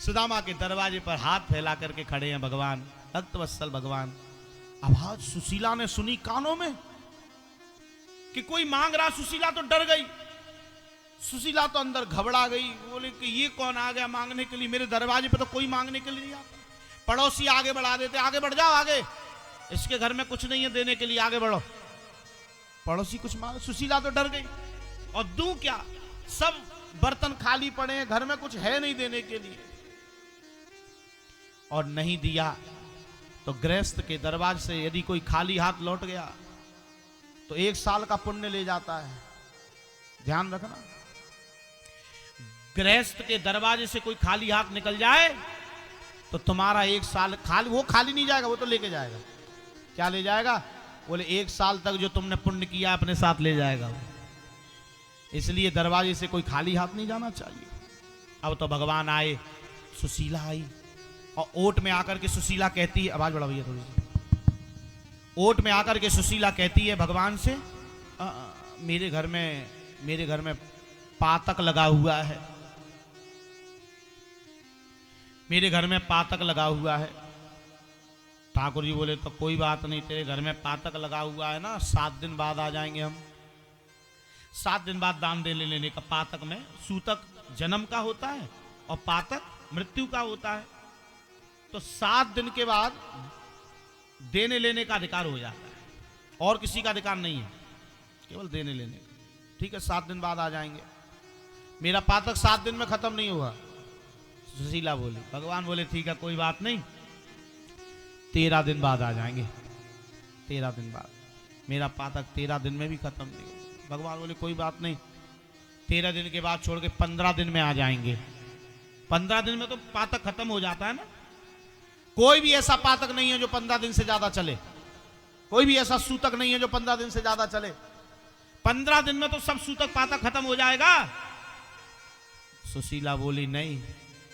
सुदामा के दरवाजे पर हाथ फैला करके खड़े हैं भगवान, भक्तवत्सल भगवान। आवाज सुशीला ने सुनी कानों में कि कोई मांग रहा। सुशीला तो डर गई, सुशीला तो अंदर घबरा गई। बोले कि ये कौन आ गया मांगने के लिए, मेरे दरवाजे पे तो कोई मांगने के लिए नहीं आता। पड़ोसी आगे बढ़ा देते, आगे बढ़ जाओ, आगे इसके घर में कुछ नहीं है देने के लिए, आगे बढ़ो। पड़ोसी कुछ मांग, सुशीला तो डर गई। और दूं क्या, सब बर्तन खाली पड़े हैं, घर में कुछ है नहीं देने के लिए। और नहीं दिया तो गृहस्थ के दरवाजे से यदि कोई खाली हाथ लौट गया तो 1 साल का पुण्य ले जाता है। ध्यान रखना, गृहस्थ के दरवाजे से कोई खाली हाथ निकल जाए तो तुम्हारा 1 साल खाली, वो खाली नहीं जाएगा, वो तो लेके जाएगा। क्या ले जाएगा? बोले 1 साल तक जो तुमने पुण्य किया अपने साथ ले जाएगा वो। इसलिए दरवाजे से कोई खाली हाथ नहीं जाना चाहिए। अब तो भगवान आए, सुशीला आई और ओट में आकर के सुशीला कहती है, आवाज बढ़ा भैया थोड़ी सी। ओट में आकर के सुशीला कहती है भगवान से, मेरे घर में पातक लगा हुआ है, मेरे घर में पातक लगा हुआ है। ठाकुर जी बोले तो कोई बात नहीं, तेरे घर में पातक लगा हुआ है ना, 7 दिन बाद आ जाएंगे हम। 7 दिन बाद दान दे लेने का। पातक में सूतक जन्म का होता है और पातक मृत्यु का होता है। तो 7 दिन के बाद देने लेने का अधिकार हो जाता है, और किसी का अधिकार नहीं है, केवल देने लेने का। ठीक है, 7 दिन बाद आ जाएंगे। मेरा पातक 7 दिन में खत्म नहीं हुआ, सुशीला बोली। भगवान बोले ठीक है कोई बात नहीं, 13 दिन बाद आ जाएंगे। 13 दिन बाद मेरा पातक 13 दिन में भी खत्म नहीं होगा। भगवान बोले कोई बात नहीं, 13 दिन के बाद छोड़ के 15 दिन में आ जाएंगे। 15 दिन में तो पातक खत्म हो जाता है ना। कोई भी ऐसा पातक नहीं है जो 15 दिन से ज्यादा चले, कोई भी ऐसा सूतक नहीं है जो 15 दिन से ज्यादा चले। 15 दिन में तो सब सूतक पातक खत्म हो जाएगा। सुशीला बोली नहीं,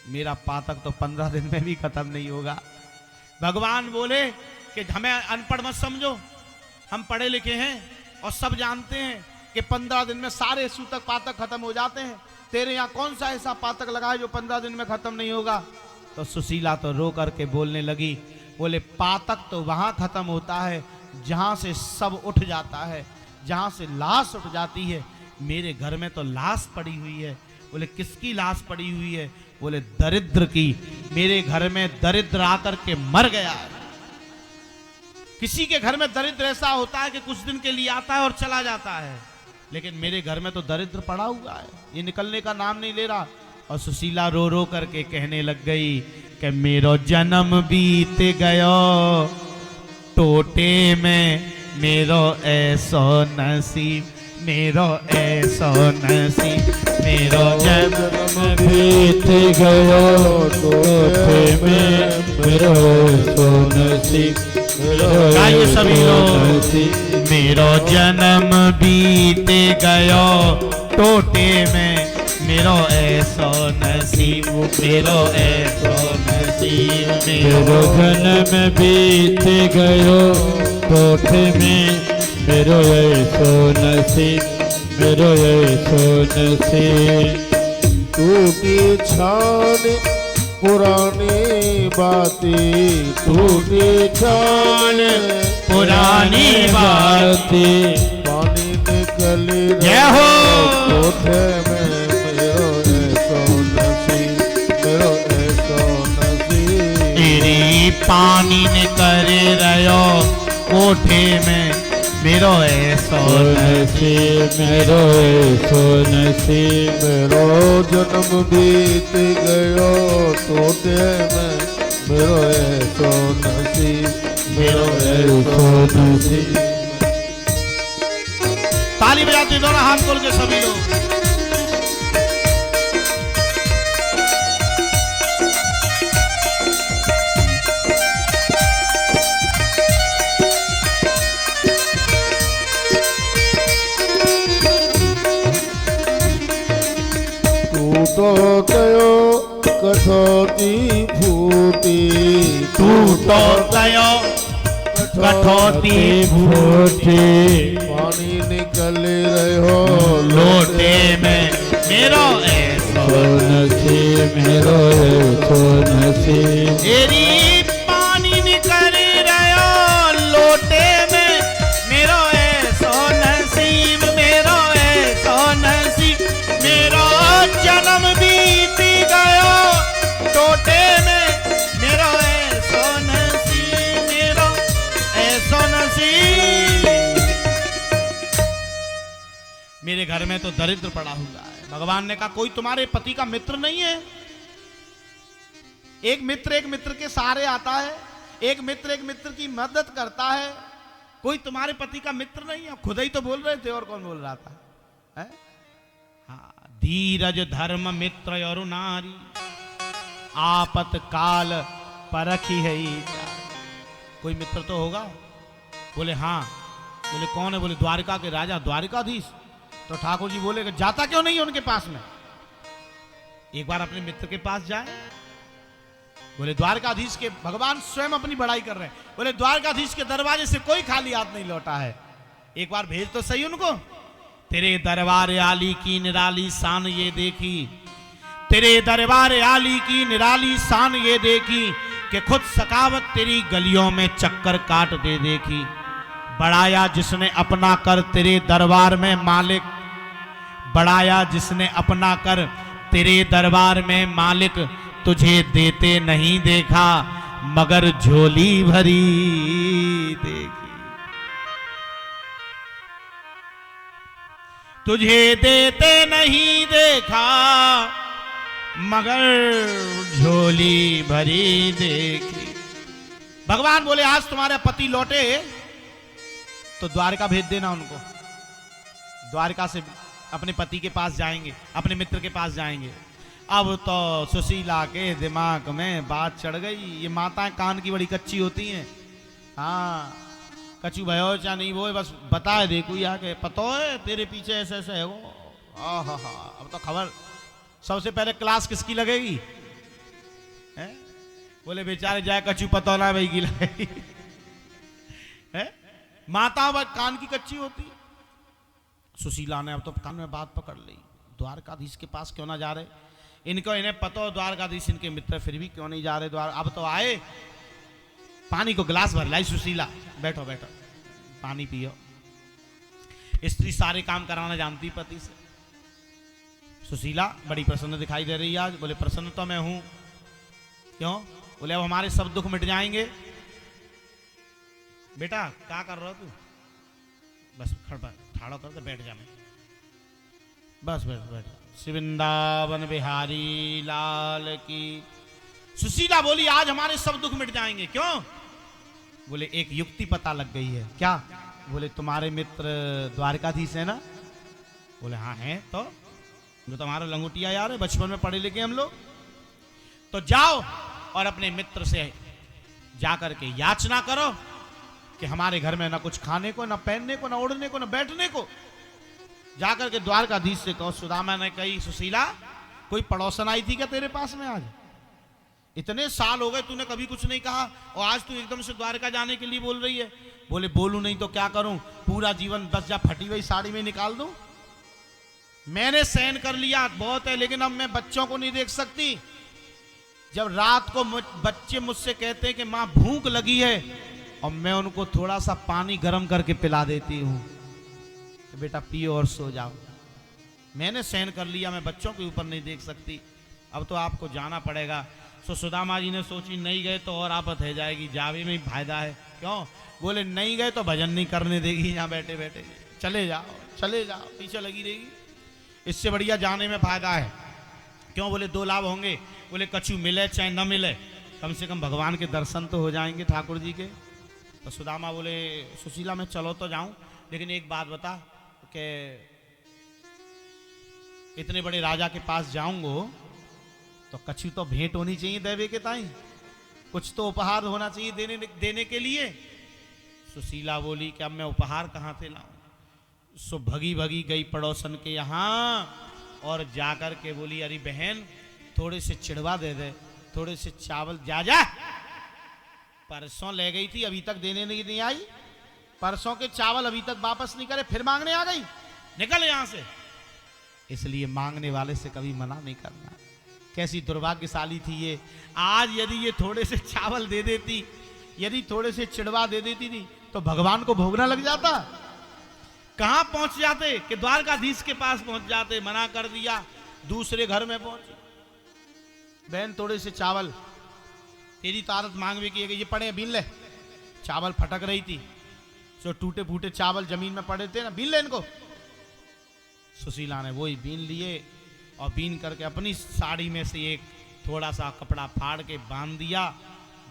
मेरा पातक तो 15 दिन में भी खत्म नहीं होगा। भगवान बोले कि हमें अनपढ़ मत समझो, हम पढ़े लिखे हैं और सब जानते हैं कि 15 दिन में सारे सूतक पातक खत्म हो जाते हैं। तेरे यहाँ कौन सा ऐसा पातक लगा है जो 15 दिन में खत्म नहीं होगा? तो सुशीला तो रो करके बोलने लगी, बोले पातक तो वहां खत्म होता है जहां से सब उठ जाता है, जहां से लाश उठ जाती है। मेरे घर में तो लाश पड़ी हुई है। बोले किसकी लाश पड़ी हुई है? बोले दरिद्र की। मेरे घर में दरिद्र आकर के मर गया है। किसी के घर में दरिद्र ऐसा होता है कि कुछ दिन के लिए आता है और चला जाता है, लेकिन मेरे घर में तो दरिद्र पड़ा हुआ है, ये निकलने का नाम नहीं ले रहा। और सुशीला रो रो करके कहने लग गई कि मेरो जन्म बीत गयो टोटे में, मेरो ऐसो नसीब, मेरो ऐसो नसीब, मेरो जन्म बीत गयो टोटे में, मेरो ऐसो नसीब, गाइए सभी लोग। मेरो जन्म बीत गयो टोटे में, मेरो ऐसो नसीब, मेरो ऐसो नसीब, मेरो जन्म बीत गयो टोटे में, मेरो ऐसो नसीब, मेरो ऐसो नसीब। टूटी छान पुरानी बातें, टूटी छान पुरानी बातें, पानी निकल जय हो कोठे में, मेरो ऐसो नसीब, मेरो ऐसो नसीब। तेरी पानी निकल रहो कोठे में, मेरो ऐसो नसीब, मेरो ऐसो नसीब। मेरो जन्म बीत गयो टोटे में, मेरो ऐसो नसीब, मेरो ऐसो नसीब। ताली बजाते दोनों हाथ खोल के सभी लोग। टूटो गयो कठौती फूटी, टूटो गयो कठौती फूटी, पानी निकल रहो लोटे में, मेरो ऐसो नसीब, मेरो ऐसो घर में तो दरिद्र पड़ा हुआ है। भगवान ने कहा कोई तुम्हारे पति का मित्र नहीं है? एक मित्र के सहारे आता है, एक मित्र की मदद करता है, कोई तुम्हारे पति का मित्र नहीं है? खुद ही तो बोल रहे थे, और कौन बोल रहा था? है? हाँ, धीरज धर्म मित्र और नारी आपत काल परखी है। कोई मित्र तो होगा? बोले हाँ। बोले कौन है? बोले द्वारिका के राजा द्वारिकाधीश। तो ठाकुर जी बोले कि जाता क्यों नहीं है उनके पास में? एक बार अपने मित्र के पास जाए। बोले द्वारकाधीश के, भगवान स्वयं अपनी बड़ाई कर रहे हैं, बोले द्वारकाधीश के दरवाजे से कोई खाली हाथ नहीं लौटा है, एक बार भेज तो सही उनको। तेरे दरबार आली की निराली शान ये देखी, तेरे दरबार आली की निराली शान ये देखी कि खुद सकावत तेरी गलियों में चक्कर काट दे देखी। बढ़ाया जिसने अपना कर तेरे दरबार में मालिक, बढ़ाया जिसने अपना कर तेरे दरबार में मालिक, तुझे देते नहीं देखा मगर झोली भरी देखी। तुझे देते नहीं देखा मगर झोली भरी देखी। भगवान बोले आज तुम्हारे पति लौटे तो द्वारका भेज देना उनको। द्वारका से अपने पति के पास जाएंगे, अपने मित्र के पास जाएंगे। अब तो सुशीला के दिमाग में बात चढ़ गई। ये माताएं कान की बड़ी कच्ची होती हैं। हाँ, कचू भयो चाहे नहीं वो, बस बता दे कोई आके, पता है तेरे पीछे ऐसे ऐसे है वो। हाँ, अब तो खबर। सबसे पहले क्लास किसकी लगेगी? है? बोले बेचारे जाए कचू पता ना भाई की लगेगी। है? माता बस कान की कच्ची होती। सुशीला ने अब तो कान में बात पकड़ ली, द्वारकाधीश के पास क्यों ना जा रहे? इन्हें पता हो द्वारकाधीश इनके मित्र, फिर भी क्यों नहीं जा रहे द्वार? अब तो आए, पानी को गिलास भर लाई सुशीला, बैठो बैठो पानी पियो। स्त्री सारे काम कराना जानती पति से। सुशीला बड़ी प्रसन्न दिखाई दे रही है आज। बोले प्रसन्न तो मैं हूं। क्यों? बोले अब हमारे सब दुख मिट जाएंगे। बेटा क्या कर रहा तू? बस ठाड़ो करके बैठ जा। बस बैठ। वृंदावन बिहारी लाल की। सुशीला बोली आज हमारे सब दुख मिट जाएंगे। क्यों? बोले एक युक्ति पता लग गई है। क्या? बोले तुम्हारे मित्र द्वारकाधीश है ना? बोले हाँ है। तो जो तुम्हारा लंगोटिया यार है, बचपन में पढ़े लिखे हम लोग। तो जाओ और अपने मित्र से जाकर के याचना करो कि हमारे घर में ना कुछ खाने को, ना पहनने को, ना ओढ़ने को, ना बैठने को। जाकर के द्वारकाधीश से कहो। सुदामा ने कही सुशीला कोई पड़ोसन आई थी क्या तेरे पास में आज? इतने साल हो गए तूने कभी कुछ नहीं कहा और आज तू एकदम से द्वारका जाने के लिए बोल रही है। बोले बोलूं नहीं तो क्या करूं? पूरा जीवन बस जा फटी हुई साड़ी में निकाल दूं? मैंने सहन कर लिया बहुत है, लेकिन अब मैं बच्चों को नहीं देख सकती। जब रात को बच्चे मुझसे कहते हैं कि मां भूख लगी है और मैं उनको थोड़ा सा पानी गर्म करके पिला देती हूं तो बेटा पियो और सो जाओ। मैंने सहन कर लिया, मैं बच्चों के ऊपर नहीं देख सकती। अब तो आपको जाना पड़ेगा। सो सुदामा जी ने सोची नहीं गए तो और आफत है जाएगी, जावे में ही फायदा है। क्यों? बोले नहीं गए तो भजन नहीं करने देगी यहाँ बैठे बैठे। चले जाओ पीछे लगी रहेगी। इससे बढ़िया जाने में फायदा है। क्यों? बोले दो लाभ होंगे। बोले कछु मिले चाहे न मिले, कम से कम भगवान के दर्शन तो हो जाएंगे ठाकुर जी के। तो सुदामा बोले सुशीला मैं चलो तो जाऊं, लेकिन एक बात बता कि इतने बड़े राजा के पास जाऊंगो तो कछु तो भेंट होनी चाहिए देवे के ताई, कुछ तो उपहार होना चाहिए देने के लिए। सुशीला बोली कि अब मैं उपहार कहाँ से लाऊं? सो भगी गई पड़ोसन के यहाँ और जाकर के बोली अरे बहन थोड़े से चिड़वा दे दे, थोड़े से चावल। जा परसों ले गई थी अभी तक देने नहीं आई। परसों के चावल अभी तक वापस नहीं करे, फिर मांगने आ गई। निकल यहां से। इसलिए मांगने वाले से कभी मना नहीं करना। कैसी दुर्भाग्यशाली थी ये। आज यदि ये थोड़े से चावल दे देती, यदि थोड़े से चिड़वा दे देती थी तो भगवान को भोगना लग जाता। कहां पहुंच जाते कि द्वारकाधीश के पास पहुंच जाते। मना कर दिया, दूसरे घर में पहुंचे। बहन थोड़े से चावल, तेरी तो आदत मांग भी की है, ये पड़े बीन ले। चावल फटक रही थी, सो टूटे फूटे चावल जमीन में पड़े थे ना, बीन ले इनको। सुशीला ने वही बीन लिए और बीन करके अपनी साड़ी में से एक थोड़ा सा कपड़ा फाड़ के बांध दिया।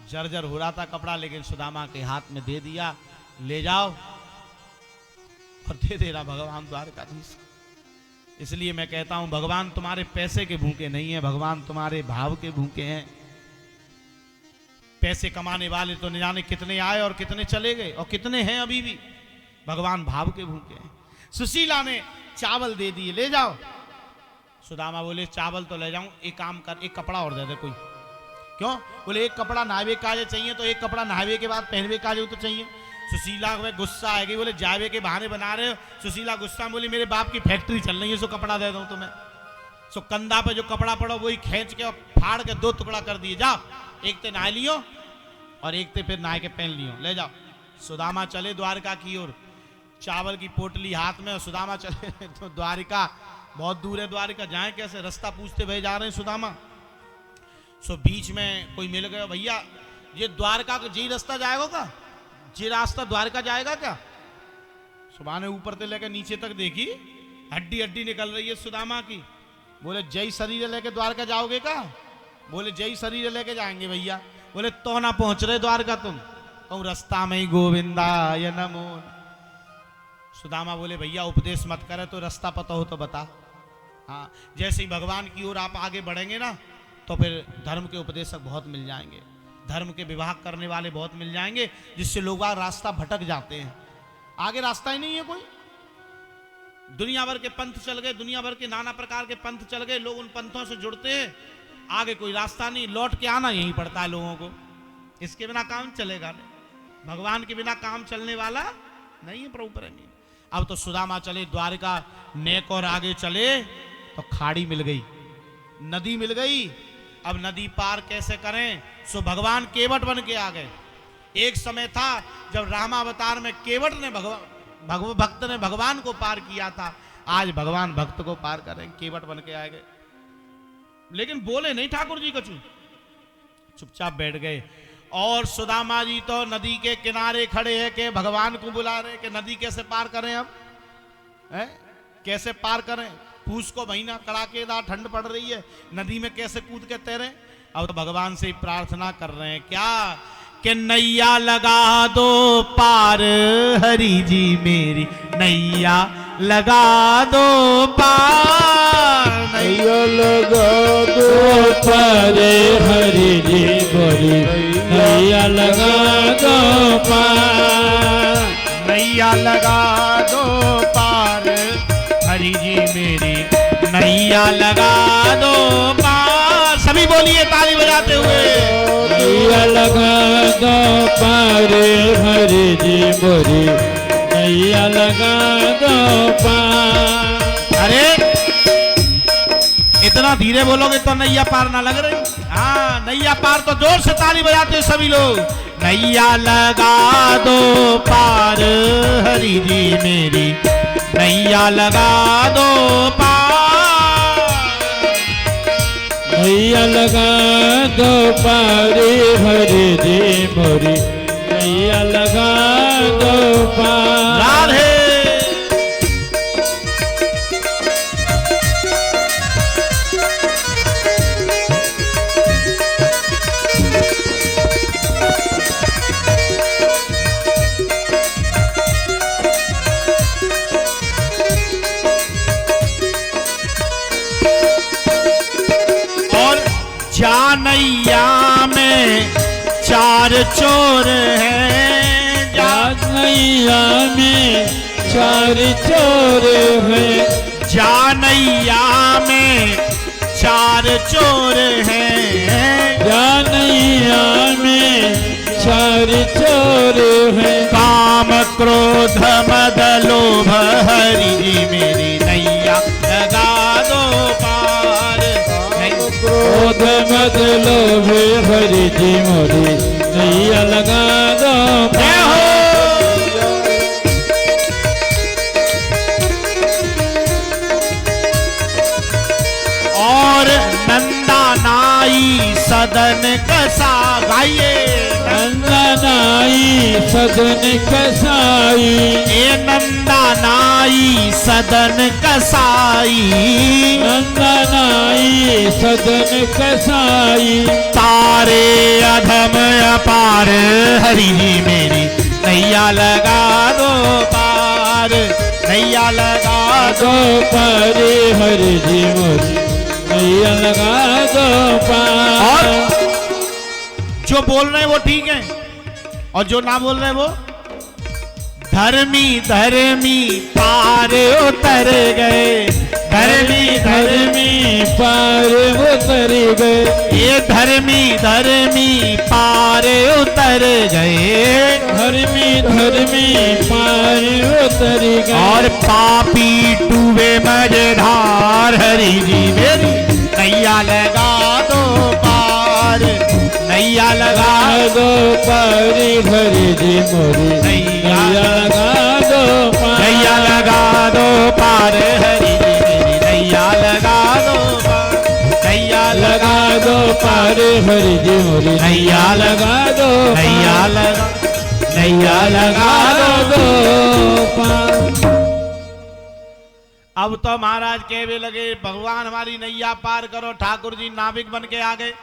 जर्जर हो रहा था कपड़ा, लेकिन सुदामा के हाथ में दे दिया, ले जाओ, और दे दे रहा भगवान द्वारकाधीश। इसलिए मैं कहता हूं भगवान तुम्हारे पैसे के भूखे नहीं है, भगवान तुम्हारे भाव के भूखे हैं। पैसे कमाने वाले तो न जाने कितने आए और कितने चले गए और कितने हैं अभी भी, भगवान भाव के भूखे हैं। सुशीला ने चावल दे दिए, ले जाओ। सुदामा बोले चावल तो ले जाऊं, एक काम कर, एक कपड़ा और दे दे कोई। क्यों? बोले एक कपड़ा नहावे काजे चाहिए, तो एक कपड़ा नहावे के बाद पहनवे काजे तो चाहिए। सुशीला में गुस्सा आएगी, बोले जावे के बहाने बना रहे हो। सुशीला गुस्सा में बोली मेरे बाप की फैक्ट्री चल रही है, सो कपड़ा दे दूं तुम्हें। सो कंधा पे जो कपड़ा पड़ो वही खींच के और फाड़ के 2 टुकड़ा कर दिए, जाओ एक ते नहा लियो और एक ते फिर नहा के पहन लियो, ले जाओ। सुदामा चले द्वारका की ओर, चावल की पोटली हाथ में, और सुदामा चले तो द्वारिका बहुत दूर है, द्वारिका जाए कैसे, रास्ता पूछते भय जा रहे हैं सुदामा। सो बीच में कोई मिल गया, भैया ये द्वारका का जी रास्ता जाएगा का, जी रास्ता द्वारका जाएगा क्या? सुबह ने ऊपर से लेकर नीचे तक देखी, हड्डी हड्डी निकल रही है सुदामा की। बोले जय शरीर लेके द्वारका जाओगे का? बोले जय शरीर लेके जाएंगे भैया। बोले तो ना पहुंच रहे द्वारका तुम? कहूं रास्ता में ही गोविंदाय नमो। सुदामा बोले भैया उपदेश मत करे, तो रास्ता पता हो तो बता। हाँ, जैसे ही भगवान की ओर आप आगे बढ़ेंगे ना, तो फिर धर्म के उपदेशक बहुत मिल जाएंगे, धर्म के विवाह करने वाले बहुत मिल जाएंगे, जिससे लोग रास्ता भटक जाते हैं। आगे रास्ता ही नहीं है कोई। दुनिया भर के पंथ चल गए, दुनिया भर के नाना प्रकार के पंथ चल गए, लोग उन पंथों से जुड़ते हैं, आगे कोई रास्ता नहीं, लौट के आना यहीं पड़ता है लोगों को। इसके बिना काम चलेगा नहीं, भगवान के बिना काम चलने वाला नहीं है प्रभु प्रेमी। अब तो सुदामा चले द्वारका, नेक और आगे चले तो खाड़ी मिल गई, नदी मिल गई। अब नदी पार कैसे करें? सो भगवान केवट बन के आ गए। एक समय था जब रामावतार में केवट ने भक्त ने भगवान को पार किया था, आज भगवान भक्त को पार करें, केवट बन के आ गए। लेकिन बोले नहीं ठाकुर जी कछु, चुपचाप बैठ गए। और सुदामा जी तो नदी के किनारे खड़े हैं कि भगवान को बुला रहे कि नदी कैसे पार करें, अब है कैसे पार करें? पूछ को महीना कड़ाकेदार ठंड पड़ रही है, नदी में कैसे कूद के तैरें? अब तो भगवान से प्रार्थना कर रहे हैं क्या कि नैया लगा दो पार, हरि जी मेरी नैया लगा दो पार, नैया लगा दो पार, हरि जी मेरी नैया लगा दो पार, नैया लगा दो पार, हरि जी मेरी नैया लगा दो पार। सभी बोलिए ताली बजाते हुए, नैया लगा दो पार, हरि जी मेरी नैया लगा दो पार। अरे इतना धीरे बोलोगे तो नैया पार ना लग रही? हाँ, नैया पार तो जोर से ताली बजाते हैं सभी लोग। नैया लगा दो पार, हरि जी मेरी नैया लगा दो पार, नैया लगा दो पार, हरि जी मेरी नैया लगा दो पार। राधे जानैया में 4 चोर हैं, जानैया में 4 चोर हैं, जानैया में 4 चोर हैं, जानैया में 4 चोर हैं, काम क्रोध मद लोभ, हरि जी मेरी नैया लगा दो पार, क्रोध मद लोभ, हरि जी मेरी नैया लगा दो पार। और नंदा नाई सदन कसा, गाइए नंदा नाई सदन कसाई, ए नंदा नाई सदन कसाई, नंदा नाई सदन कसाई, तारे अधम अपार हरि जी मेरी नैया लगा दो पार, नैया लगा दो पारे हरि जी मोरी नैया लगा दो पार। और जो बोल रहे हैं वो ठीक है और जो ना बोल रहे हैं वो धर्मी धर्मी पार उतर गए, धर्मी धर्मी पार उतर गए, ये धर्मी धर्मी पार उतर गए, धर्मी धर्मी पार उतर गए, और पापी डूबे मझधार हरि जी मेरी नैया लगा दो पार, नैया लगा दो पार हरि जी मोरी नैया लगा दो पार, नैया लगा दो पार हरि जी मेरी नैया लगा दो पार, नैया लगा दो पार हरि जी मोरी नैया लगा दो नैया लगा नैया लगा दो पार। अब तो महाराज कहने लगे भगवान हमारी नैया पार करो, ठाकुर जी नाविक बन के आ गए।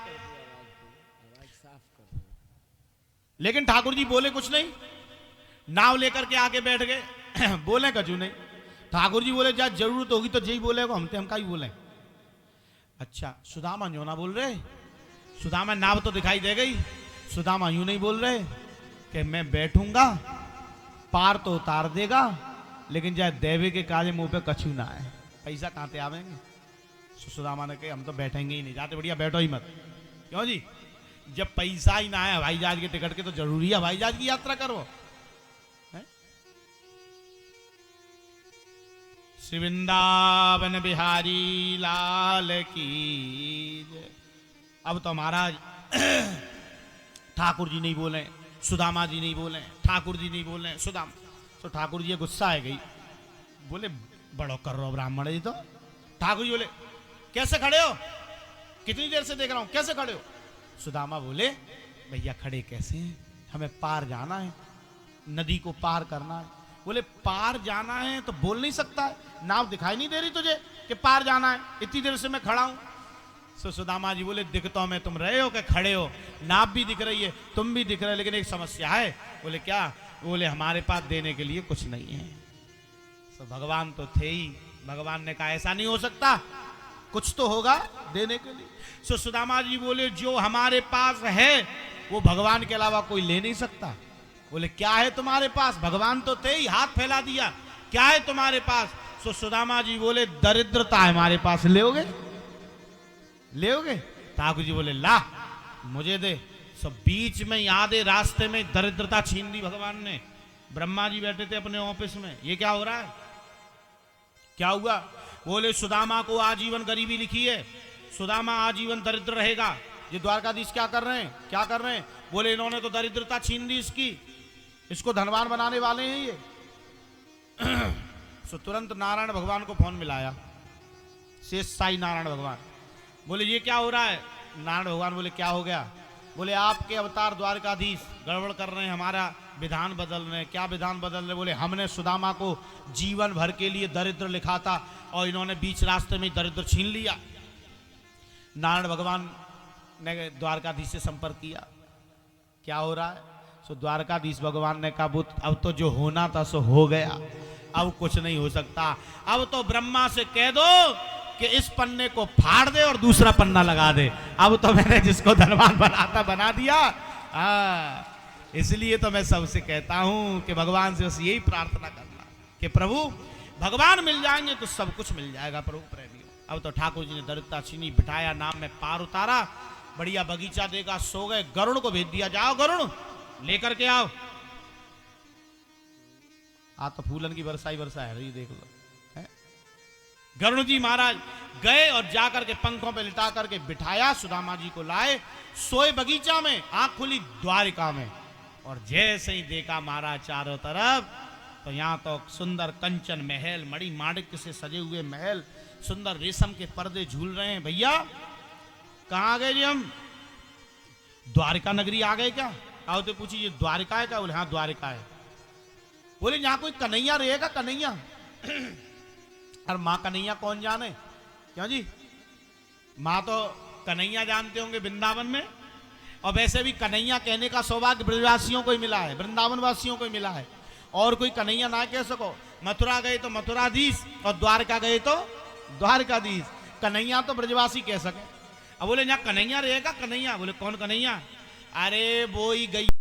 लेकिन ठाकुर जी बोले कुछ नहीं, नाव लेकर के आके बैठ गए बोले कछु नहीं। ठाकुर जी बोले जा जरूरत होगी तो यही बोले हम का ही बोले। अच्छा सुदामा यूं ना बोल रहे, सुदामा नाव तो दिखाई दे गई, सुदामा यूं नहीं बोल रहे कि मैं बैठूंगा पार तो उतार देगा लेकिन जाए देवे के काजे मुंह पे कछु ना है, पैसा कहां से आवेंगे। सुदामा ने कहा हम तो बैठेंगे ही नहीं, जाते बढ़िया बैठो ही मत। क्यों जी, जब पैसा ही ना है हवाई जहाज के टिकट के तो जरूरी है हवाई जहाज की यात्रा करो। श्री वृंदावन बिहारी लाल की जय। अब तो महाराज ठाकुर जी नहीं बोले, सुदामा जी नहीं बोले, ठाकुर जी नहीं बोले, सुदामा तो ठाकुर जी गुस्सा आ गई, बोले बड़ो कर रहो ब्राह्मण जी। तो ठाकुर जी बोले कैसे खड़े हो, कितनी देर से देख रहा हूं, कैसे खड़े हो। सुदामा बोले भैया खड़े कैसे हैं, हमें पार जाना है, नदी को पार करना है। बोले पार जाना है तो बोल नहीं सकता है, नाव दिखाई नहीं दे रही तुझे कि पार जाना है, इतनी देर से मैं खड़ा हूं। सुदामा जी बोले दिखता में तुम रहे हो कि खड़े हो, नाव भी दिख रही है तुम भी दिख रहे हो, लेकिन एक समस्या है। बोले क्या, बोले हमारे पास देने के लिए कुछ नहीं है। तो भगवान तो थे ही, भगवान ने कहा ऐसा नहीं हो सकता, कुछ तो होगा देने के लिए। सो सुदामा जी बोले जो हमारे पास है वो भगवान के अलावा कोई ले नहीं सकता। बोले क्या है तुम्हारे पास, भगवान तो थे ही, हाथ फैला दिया, क्या है तुम्हारे पास। सो सुदामा जी बोले दरिद्रता है हमारे पास, लेओगे लेओगे। ठाकुर जी बोले ला मुझे दे। सब बीच में आधे रास्ते में दरिद्रता छीन दी भगवान ने। ब्रह्मा जी बैठे थे अपने ऑफिस में, ये क्या हो रहा है, क्या हुआ। बोले सुदामा को आजीवन गरीबी लिखी है, सुदामा आजीवन दरिद्र रहेगा। ये द्वारकाधीश क्या कर रहे हैं, क्या कर रहे हैं। बोले इन्होंने तो दरिद्रता छीन दी इसकी, इसको धनवान बनाने वाले हैं ये। सो तुरंत नारायण भगवान को फोन मिलाया, शेष साई नारायण भगवान। बोले ये क्या हो रहा है। नारायण भगवान बोले क्या हो गया। बोले आपके अवतार द्वारकाधीश गड़बड़ कर रहे हैं, हमारा विधान बदल रहे हैं। क्या विधान बदल रहे। बोले हमने सुदामा को जीवन भर के लिए दरिद्र लिखा था और इन्होंने बीच रास्ते में दरिद्र छीन लिया। नारायण भगवान ने द्वारकाधीश से संपर्क किया, क्या हो रहा है। सो द्वारकाधीश भगवान ने कहा अब तो जो होना था सो हो गया, अब कुछ नहीं हो सकता। अब तो ब्रह्मा से कह दो कि इस पन्ने को फाड़ दे और दूसरा पन्ना लगा दे। अब तो मैंने जिसको धनवान बनाता बना दिया। इसलिए तो मैं सबसे कहता हूं कि भगवान से बस यही प्रार्थना करना कि प्रभु भगवान मिल जाएंगे तो सब कुछ मिल जाएगा प्रभु प्रेमियों। अब तो ठाकुर जी ने दरिद्रता छीनी, बिठाया, नाम में पार उतारा, बढ़िया बगीचा देगा, सो गए। गरुड़ को भेज दिया, जाओ गरुड़ लेकर के आओ। तो फूलन की वर्षा ही वर्षा है रही, देख लो। गरुड़ जी महाराज गए और जाकर के पंखों पे लिटा करके बिठाया, सुदामा जी को लाए, सोए बगीचा में, आंख खुली द्वारिका में। और जैसे ही देखा महाराज चारों तरफ, तो यहाँ तो सुंदर कंचन महल, मणि माणिक्य से सजे हुए महल, सुंदर रेशम के पर्दे झूल रहे हैं। भैया कहाँ आ गए जी हम, द्वारिका नगरी आ गए क्या। आओ तो पूछी ये द्वारिका है क्या? बोले हाँ द्वारिका है। बोले यहाँ कोई कन्हैया रहेगा? कन्हैया और माँ कन्हैया कौन जाने? क्यों जी, माँ तो कन्हैया जानते होंगे वृंदावन में, और वैसे भी कन्हैया कहने का सौभाग्य ब्रजवासियों को ही मिला है, वृंदावन वासियों को ही मिला है। और कोई कन्हैया ना कह सको। मथुरा गए तो मथुराधीश और द्वारका गए तो द्वारकाधीश। कन्हैया तो ब्रजवासी कह सके। अब बोले यहाँ कन्हैया रहेगा? कन्हैया? बोले कौन कन्हैया? अरे वो ही गई